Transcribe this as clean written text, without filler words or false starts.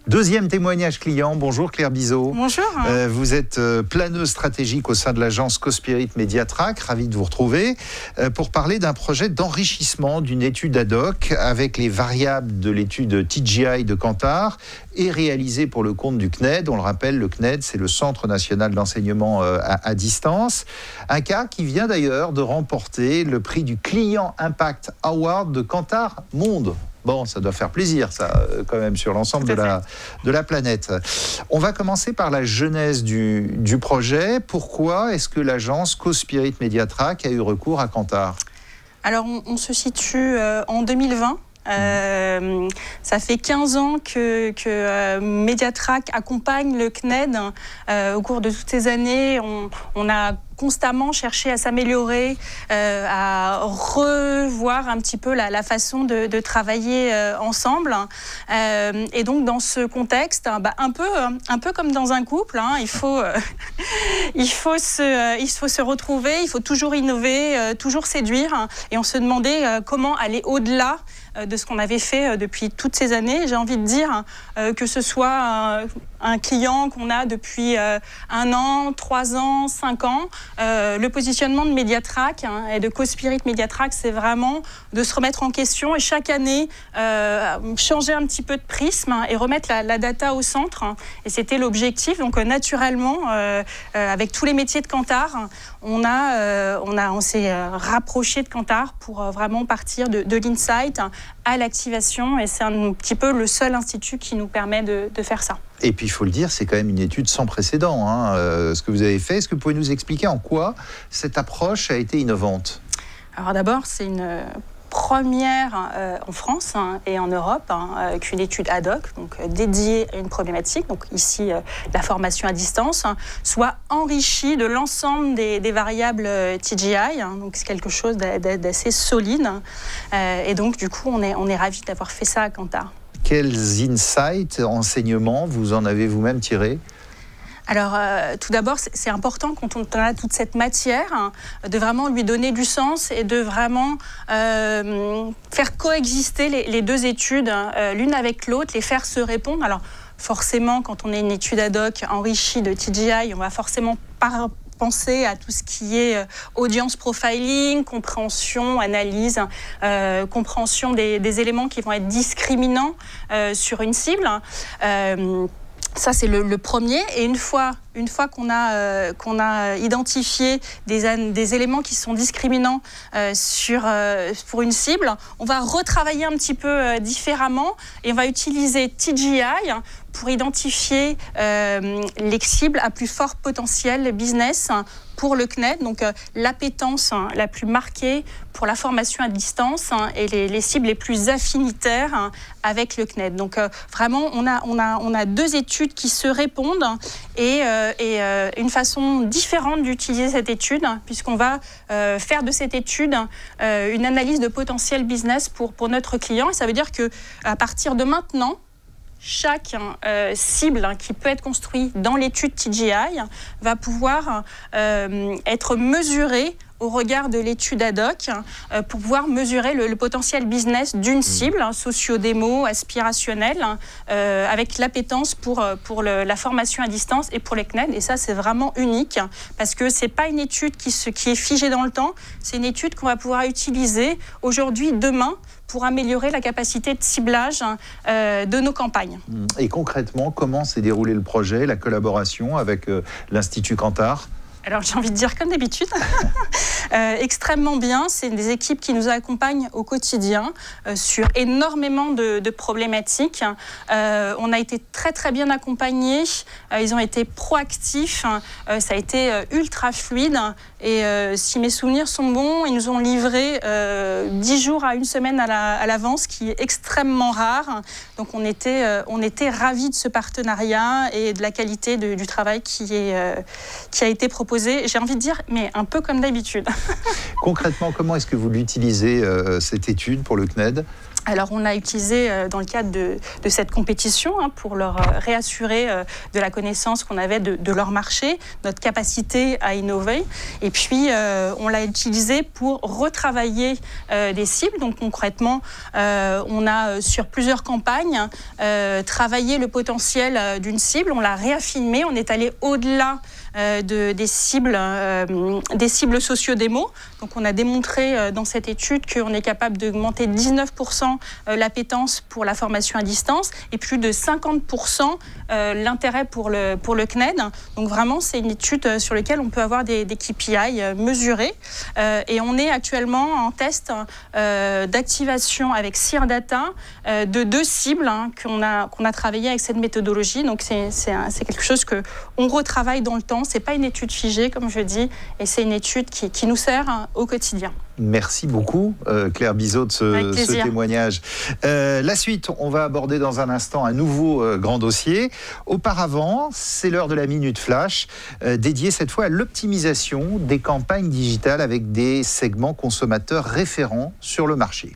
Deuxième témoignage client. Bonjour Claire Bizot. Bonjour. Vous êtes planeuse stratégique au sein de l'agence Cospirit Mediatrack. Ravi de vous retrouver pour parler d'un projet d'enrichissement d'une étude ad hoc avec les variables de l'étude TGI de Kantar et réalisée pour le compte du CNED. On le rappelle, le CNED, c'est le Centre national d'enseignement à distance. Un cas qui vient d'ailleurs de remporter le prix du Client Impact Award de Kantar Monde. Bon, ça doit faire plaisir, ça, quand même, sur l'ensemble de la planète. On va commencer par la genèse du projet. Pourquoi est-ce que l'agence Cospirit Mediatrack a eu recours à Kantar ? Alors, on se situe en 2020. Ça fait 15 ans que Mediatrack accompagne le CNED. Au cours de toutes ces années, on a constamment cherché à s'améliorer, à revoir un petit peu la façon de travailler ensemble. Et donc, dans ce contexte, un peu comme dans un couple, il faut se retrouver, il faut toujours innover, toujours séduire. Et on se demandait comment aller au-delà de ce qu'on avait fait depuis toutes ces années. J'ai envie de dire que ce soit un client qu'on a depuis 1 an, 3 ans, 5 ans. Le positionnement de Mediatrack et de Cospirit Mediatrack, c'est vraiment de se remettre en question et chaque année changer un petit peu de prisme et remettre la data au centre. Et c'était l'objectif. Donc naturellement, avec tous les métiers de Kantar, on s'est rapproché de Kantar pour vraiment partir de l'insight à l'activation. Et c'est un petit peu le seul institut qui nous permet de faire ça. Et puis, il faut le dire, c'est quand même une étude sans précédent, ce que vous avez fait. Est-ce que vous pouvez nous expliquer en quoi cette approche a été innovante ? Alors d'abord, c'est une première en France et en Europe qu'une étude ad hoc, donc dédiée à une problématique, donc ici la formation à distance, soit enrichie de l'ensemble des variables TGI, donc c'est quelque chose d'assez solide. Et donc du coup, on est ravis d'avoir fait ça à Kantar. Quels insights, enseignements vous en avez vous-même tirés ? Alors, tout d'abord, c'est important quand on a toute cette matière, de vraiment lui donner du sens et de vraiment faire coexister les deux études, l'une avec l'autre, les faire se répondre. Alors, forcément, quand on est une étude ad hoc enrichie de TGI, on va forcément penser à tout ce qui est audience profiling, compréhension, analyse, compréhension des éléments qui vont être discriminants sur une cible. Ça, c'est le premier. Et une fois qu'on a identifié des éléments qui sont discriminants pour une cible, on va retravailler un petit peu différemment et on va utiliser TGI pour identifier les cibles à plus fort potentiel business pour le CNED, donc l'appétence la plus marquée pour la formation à distance et les cibles les plus affinitaires avec le CNED. Donc vraiment, on a deux études qui se répondent et une façon différente d'utiliser cette étude, puisqu'on va faire de cette étude une analyse de potentiel business pour notre client. Et ça veut dire qu'à partir de maintenant, chaque cible qui peut être construite dans l'étude TGI va pouvoir être mesurée au regard de l'étude ad hoc pour pouvoir mesurer le potentiel business d'une cible, socio-démo, aspirationnelle, avec l'appétence pour la formation à distance et pour les CNED. Et ça, c'est vraiment unique parce que ce n'est pas une étude qui est figée dans le temps, c'est une étude qu'on va pouvoir utiliser aujourd'hui, demain, pour améliorer la capacité de ciblage de nos campagnes. Et concrètement, comment s'est déroulé le projet, la collaboration avec l'Institut Kantar ? Alors j'ai envie de dire comme d'habitude, extrêmement bien. C'est des équipes qui nous accompagnent au quotidien sur énormément de problématiques. On a été très très bien accompagnés. Ils ont été proactifs. Ça a été ultra fluide. Et si mes souvenirs sont bons, ils nous ont livré 10 jours à 1 semaine à l'avance, ce qui est extrêmement rare. Donc on était ravis de ce partenariat et de la qualité du travail qui a été proposé. J'ai envie de dire, mais un peu comme d'habitude. Concrètement, comment est-ce que vous l'utilisez, cette étude pour le CNED ? Alors, on a utilisé dans le cadre de cette compétition pour leur réassurer de la connaissance qu'on avait de leur marché, notre capacité à innover. Et puis, on l'a utilisé pour retravailler des cibles. Donc, concrètement, on a, sur plusieurs campagnes, travaillé le potentiel d'une cible. On l'a réaffiné. On est allé au-delà des cibles socio-démo. Donc, on a démontré dans cette étude qu'on est capable d'augmenter 19% l'appétence pour la formation à distance et plus de 50% l'intérêt pour le CNED. Donc vraiment, c'est une étude sur laquelle on peut avoir des KPI mesurés. Et on est actuellement en test d'activation avec Sear Data de 2 cibles qu'on a travaillé avec cette méthodologie. Donc c'est quelque chose qu'on retravaille dans le temps. C'est pas une étude figée, comme je dis, et c'est une étude qui nous sert au quotidien. Merci beaucoup, Claire Bizot, de ce témoignage. La suite, on va aborder dans un instant un nouveau grand dossier. Auparavant, c'est l'heure de la Minute Flash, dédiée cette fois à l'optimisation des campagnes digitales avec des segments consommateurs référents sur le marché.